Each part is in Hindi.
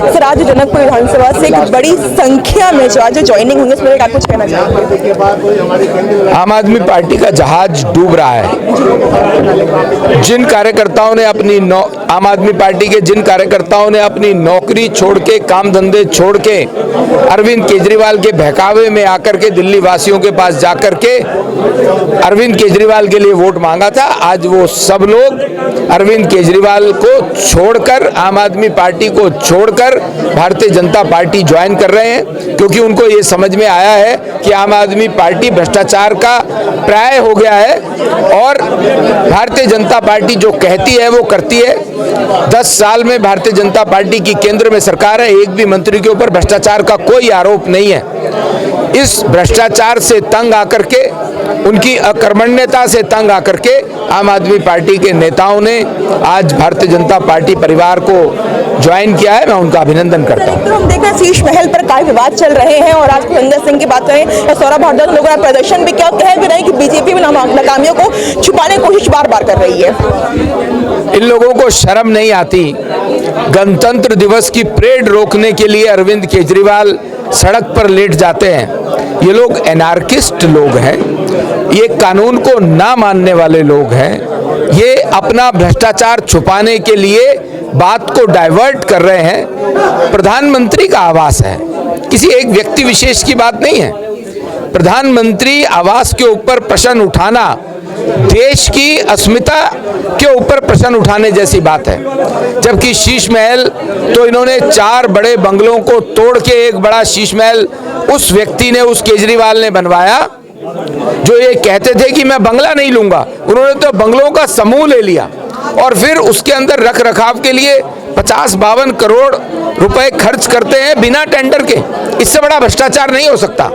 सर आज जनकपुर विधानसभा से एक बड़ी संख्या में जो आज ज्वाइनिंग होंगे, इसमें आप कुछ कहना चाहेंगे? आम आदमी पार्टी का जहाज डूब रहा है। जिन कार्यकर्ताओं ने आम आदमी पार्टी के जिन कार्यकर्ताओं ने अपनी नौकरी छोड़ के, काम धंधे छोड़ के अरविंद केजरीवाल के बहकावे में आकर के दिल्ली वासियों के पास जाकर के अरविंद केजरीवाल के लिए वोट मांगा था, आज वो सब लोग अरविंद केजरीवाल को छोड़कर, आम आदमी पार्टी को छोड़कर भारतीय जनता पार्टी ज्वाइन कर रहे हैं, क्योंकि उनको ये समझ में आया है कि आम आदमी पार्टी भ्रष्टाचार का प्राय हो गया है और भारतीय जनता पार्टी जो कहती है वो करती है। 10 साल में भारतीय जनता पार्टी की केंद्र में सरकार है, एक भी मंत्री के ऊपर भ्रष्टाचार का कोई आरोप नहीं है। इस भ्रष्टाचार से तंग आकर के, उनकी अकर्मण्यता से तंग आकर के आम आदमी पार्टी के नेताओं ने आज भारतीय जनता पार्टी परिवार को ज्वाइन किया है। मैं उनका अभिनंदन करता हूं। तो हम देख रहे हैं शीश महल पर काफी विवाद चल रहे हैं और आज संजय सिंह की बात करें या सौरभ भारद्वाज, लोगों ने प्रदर्शन भी किया, कह भी रहे हैं कि बीजेपी में नाकामियों को छुपाने की कोशिश बार बार कर रही है। इन लोगों को शर्म नहीं आती? गणतंत्र दिवस की परेड रोकने के लिए अरविंद केजरीवाल सड़क पर लेट जाते हैं। ये लोग एनार्किस्ट लोग हैं, ये कानून को ना मानने वाले लोग हैं, ये अपना भ्रष्टाचार छुपाने के लिए बात को डाइवर्ट कर रहे हैं। प्रधानमंत्री का आवास है, किसी एक व्यक्ति विशेष की बात नहीं है। प्रधानमंत्री आवास के ऊपर प्रश्न उठाना देश की अस्मिता के ऊपर प्रश्न उठाने जैसी बात है। जबकि शीश महल तो इन्होंने 4 बड़े बंगलों को तोड़ के एक बड़ा शीश महल उस व्यक्ति ने, उस केजरीवाल ने बनवाया जो ये कहते थे कि मैं बंगला नहीं लूंगा। उन्होंने तो बंगलों का समूह ले लिया और फिर उसके अंदर रख रखाव के लिए 50-52 करोड़ रुपए खर्च करते हैं बिना टेंडर के। इससे बड़ा भ्रष्टाचार नहीं हो सकता।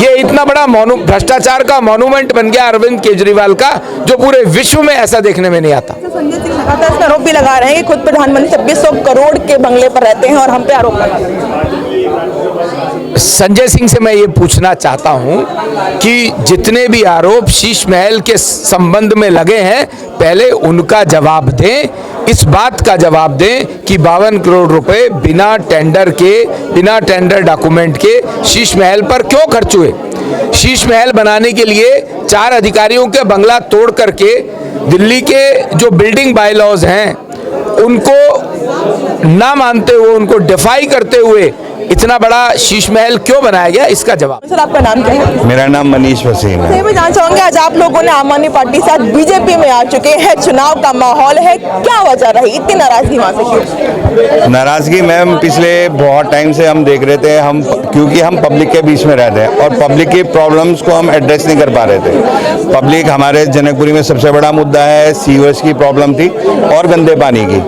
ये इतना बड़ा भ्रष्टाचार का मॉन्यूमेंट बन गया अरविंद केजरीवाल का, जो पूरे विश्व में ऐसा देखने में नहीं आता। संजय सिंह लगातार इस पर आरोप भी लगा रहे हैं कि खुद प्रधानमंत्री 2600 करोड़ के बंगले पर रहते हैं और हम पे आरोप लगा रहे हैं। संजय सिंह से मैं ये पूछना चाहता हूं कि जितने भी आरोप शीश महल के संबंध में लगे हैं, पहले उनका जवाब दें, इस बात का जवाब दें कि 52 करोड़ रुपए बिना टेंडर के, बिना टेंडर डॉक्यूमेंट के शीश महल पर क्यों खर्च हुए। शीश महल बनाने के लिए 4 अधिकारियों के बंगला तोड़ करके दिल्ली के जो बिल्डिंग बायलॉज हैं उनको ना मानते हुए, उनको डिफाई करते हुए इतना बड़ा शीश महल क्यों बनाया गया, इसका जवाब। सर आपका नाम क्या है? मेरा नाम मनीष वसीम है। मैं जानना चाहूंगा, आज आप लोगों ने आम आदमी पार्टी के साथ बीजेपी में आ चुके हैं, चुनाव का माहौल है, क्या वजह रही इतनी नाराजगी वहां से? नाराजगी मैम पिछले बहुत टाइम से हम देख रहे थे, क्योंकि हम पब्लिक के बीच में रहते हैं और पब्लिक की प्रॉब्लम्स को हम एड्रेस नहीं कर पा रहे थे। पब्लिक हमारे जनकपुरी में सबसे बड़ा मुद्दा है, सीवर्स की प्रॉब्लम थी और गंदे पानी की।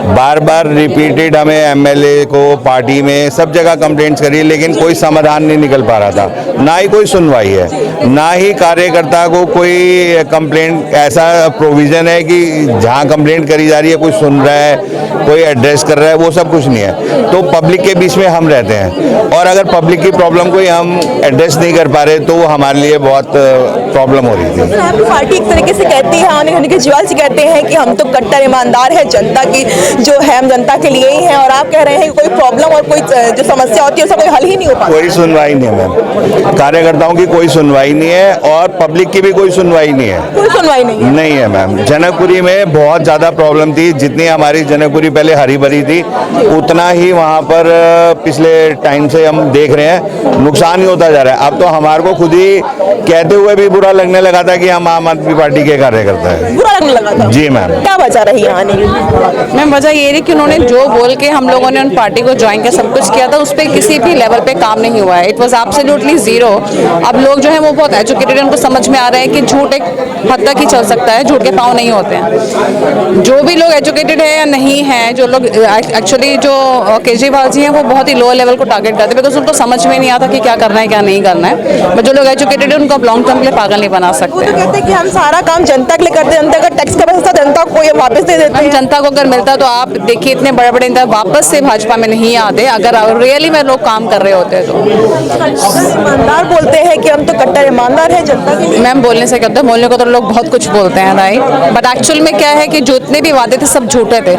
बार बार रिपीटेड हमें एमएलए को, पार्टी में सब जगह कंप्लेंट्स करी, लेकिन कोई समाधान नहीं निकल पा रहा था। ना ही कोई सुनवाई है, ना ही कार्यकर्ता को कोई कंप्लेंट, ऐसा प्रोविजन है कि जहां कंप्लेंट करी जा रही है कोई सुन रहा है, कोई एड्रेस कर रहा है, वो सब कुछ नहीं है। तो पब्लिक के बीच में हम रहते हैं और अगर पब्लिक की प्रॉब्लम को हम एड्रेस नहीं कर पा रहे तो हमारे लिए बहुत प्रॉब्लम हो रही थी। आपकी पार्टी एक तरीके से कहती है, आने केजरीवाल जी कहते हैं कि हम तो कट्टर ईमानदार है, जनता की जो है हम जनता के लिए ही हैं, और आप कह रहे हैं कि कोई प्रॉब्लम और कोई जो समस्या होती है उसका कोई हल ही नहीं हो पाता। कोई सुनवाई नहीं है मैम, कार्यकर्ताओं की कोई सुनवाई नहीं है और पब्लिक की भी कोई सुनवाई नहीं है। कोई सुनवाई नहीं है मैम। जनकपुरी में बहुत ज़्यादा प्रॉब्लम थी, जितनी हमारी जनकपुरी पहले हरी भरी थी उतना ही वहाँ पर पिछले टाइम से हम देख रहे हैं नुकसान ही होता जा रहा है। अब तो हमारे को खुद ही कहते हुए भी बुरा लगने लगा था कि हम आम आदमी पार्टी के कार्यकर्ता है। बुरा लगने लगा था? जी मैम। क्या वजह रही आने की? मैम वजह ये रही कि उन्होंने जो बोल के हम लोगों ने उन पार्टी को ज्वाइन किया, सब कुछ किया था, उस पर किसी भी लेवल पे काम नहीं हुआ है। It was absolutely zero. अब लोग जो है वो बहुत एजुकेटेड, उनको समझ में आ रहा है कि झूठ एक हद तक ही चल सकता है, झूठ के पाँव नहीं होते हैं। जो भी लोग एजुकेटेड है या नहीं है, जो लोग एक्चुअली जो केजरीवाल जी हैं वो बहुत ही लो लेवल को टारगेट करते हैं, बिकॉज उनको समझ में नहीं आता कि क्या करना है क्या नहीं करना है। बट जो लोग एजुकेटेड है उनको आप लॉन्ग टर्म के लिए पागल नहीं बना वो सकते तो कहते हैं कि हम सारा काम जनता के लिए करते हैं, जनता का टैक्स का पैसा जनता को ये वापस दे देते हम हैं। जनता को अगर मिलता तो आप देखिए इतने बड़े बड़े नेता वापस से भाजपा में नहीं आते अगर रियली में लोग काम कर रहे होते तो। ईमानदार बोलते हैं कि हम तो कट्टर ईमानदार है जनता के लिए। मैम बोलने से क्या होता है, बोलने को तो लोग बहुत कुछ बोलते हैं राइट, बट एक्चुअल में क्या है कि जितने भी वादे थे सब झूठे थे।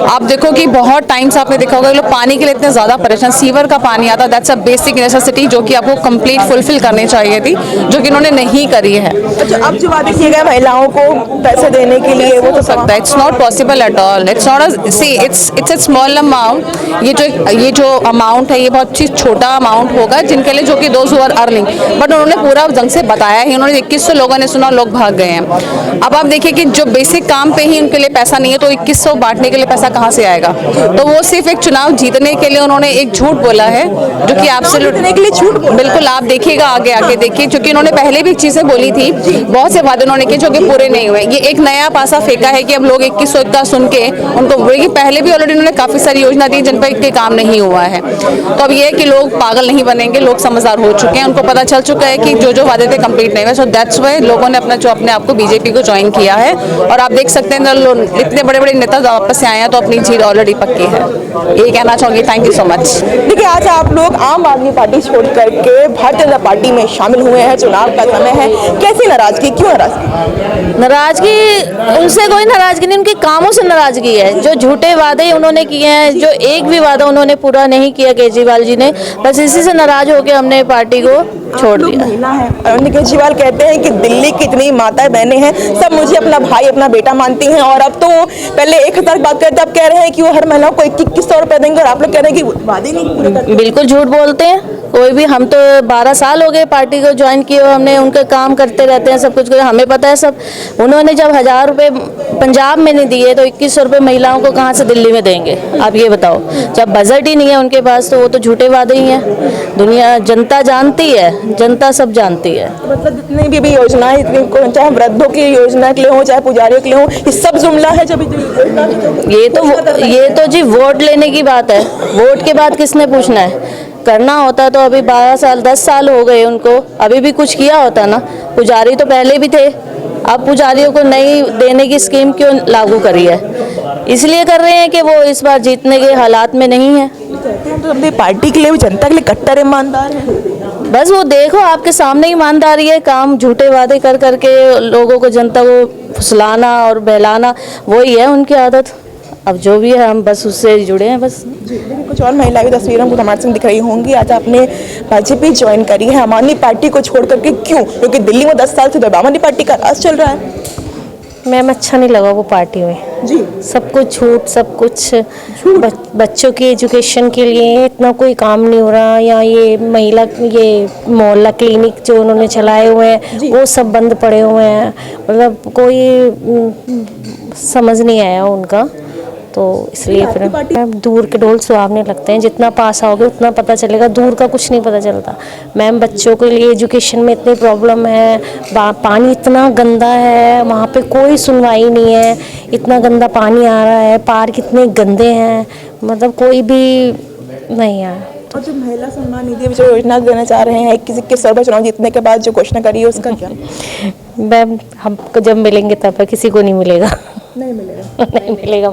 आप देखो कि बहुत टाइम से आपने देखा होगा लोग पानी के लिए इतने ज़्यादा परेशान, सीवर का पानी आता, दैट्स अ बेसिक नेसेसिटी जो कि आपको कंप्लीट फुलफिल करनी चाहिए थी, जो कि इन्होंने नहीं करी है। अच्छा, अब जो वादे किए गए महिलाओं को पैसे देने के लिए वो तो सकता है, it's not possible at all, it's not see it's a small amount. ये जो अमाउंट है ये बहुत चीज छोटा अमाउंट होगा जिनके लिए जो कि those who are earning, but उन्होंने पूरा ढंग से बताया ही, उन्होंने 2100 लोगों ने सुना, लोग भाग गए हैं। अब आप देखिए कि जो बेसिक काम पे ही उनके लिए पैसा नहीं है तो 2100 बांटने के लिए पैसा कहाँ से आएगा? तो वो सिर्फ एक चुनाव जीतने के लिए उन्होंने एक झूठ बोला है जो कि जीतने के लिए झूठ बोला। बिल्कुल आप देखिएगा आगे देखिए, क्योंकि उन्होंने पहले भी चीजें बोली थी, बहुत से वादे उन्होंने किए जो कि पूरे नहीं हुए। ये एक नया पासा फेंका है कि अब लोग 2100 का सुन के उनको बोलेगी, पहले भी ऑलरेडी उन्होंने काफी सारी योजना दी जिन पर इनके काम नहीं हुआ है। तो अब ये है कि लोग पागल नहीं बनेंगे, लोग समझदार हो चुके हैं, उनको पता चल चुका है कि जो वादे थे कंप्लीट नहीं हुए। सो दैट्स वाई लोगों ने अपने आप को बीजेपी को ज्वाइन किया है, और आप देख सकते हैं इतने बड़े बड़े नेता वापस से आए हैं तो अपनी जीत ऑलरेडी पक्की है। यही कहना चाहूंगी। Thank you so much. देखिए, आज आप लोग आम आदमी पार्टी छोड़ करके भारतीय जनता पार्टी में शामिल हुए हैं, चुनाव का समय है, कैसी नाराजगी, क्यों नाराजगी? नाराजगी उनसे कोई नाराजगी नहीं, उनके कामों से नाराजगी है। जो झूठे वादे उन्होंने किए हैं, जो एक भी वादा उन्होंने पूरा नहीं किया केजरीवाल जी ने, बस इसी से नाराज होकर हमने पार्टी को छोड़ दिया। महिला है, अरविंद केजरीवाल कहते हैं कि दिल्ली की इतनी माता बहनें हैं, सब मुझे अपना भाई अपना बेटा मानती हैं, और अब तो पहले 1000 की बात करते, अब कह रहे हैं कि वो हर महिला को 2100 रुपए देंगे, और आप लोग कह रहे हैं कि वादे नहीं पूरे करते। बिल्कुल झूठ बोलते हैं कोई भी। हम तो 12 साल हो गए पार्टी को ज्वाइन किए हुए, हमने उनके काम करते रहते हैं, सब कुछ हमें पता है सब। उन्होंने जब 1000 रुपये पंजाब में नहीं दिए तो 2100 रुपये महिलाओं को कहाँ से दिल्ली में देंगे? आप ये बताओ। जब बजट ही नहीं है उनके पास तो वो तो झूठे वादे ही हैं। दुनिया जनता जानती है, जनता सब जानती है। मतलब जितनी भी योजनाएं, इतनी चाहे वृद्धों की योजना के लिए हो, चाहे पुजारियों के लिए हो, ये सब जुमला है। जब ये तो जी वोट लेने की बात है। वोट के बाद किसने पूछना है? करना होता तो अभी 12 साल 10 साल हो गए उनको, अभी भी कुछ किया होता ना। पुजारी तो पहले भी थे, अब पुजारियों को नई देने की स्कीम क्यों लागू करी है? इसलिए कर रहे हैं कि वो इस बार जीतने के हालात में नहीं है। तो अपनी पार्टी के लिए भी, जनता के लिए कट्टर ईमानदार है। बस वो देखो आपके सामने ईमानदारी है, काम झूठे वादे कर करके लोगों को, जनता को फुसलाना और बहलाना, वही है उनकी आदत। अब जो भी है हम बस उससे जुड़े हैं बस। कुछ और महिलाएं तस्वीरों को हमारे संग दिख रही होंगी। आज आपने बीजेपी ज्वाइन करी है, आम आदमी पार्टी को छोड़ करके, क्यों? क्योंकि दिल्ली में 10 साल से आम आदमी पार्टी का राज चल रहा है। मैम अच्छा नहीं लगा वो पार्टी में जी। सब कुछ छूट, सब कुछ बच्चों की एजुकेशन के लिए इतना कोई काम नहीं हो रहा, या ये मोहल्ला क्लिनिक जो उन्होंने चलाए हुए हैं वो सब बंद पड़े हुए हैं। मतलब कोई समझ नहीं आया उनका, तो इसलिए फिर मैम दूर के ढोल सुहावने लगते हैं। जितना पास आओगे उतना पता चलेगा, दूर का कुछ नहीं पता चलता। मैम बच्चों के लिए एजुकेशन में इतनी प्रॉब्लम है, पानी इतना गंदा है, वहाँ पे कोई सुनवाई नहीं है, इतना गंदा पानी आ रहा है, पार्क इतने गंदे हैं, मतलब कोई भी नहीं है। और जो महिला सम्मान निधि जो योजना देना चाह रहे हैं 21 रुपये चुनाव जीतने के बाद जो घोषणा करी है, उसका क्या? मैम हमको जब मिलेंगे तब, किसी को नहीं मिलेगा। नहीं मिलेगा। नहीं मिलेगा।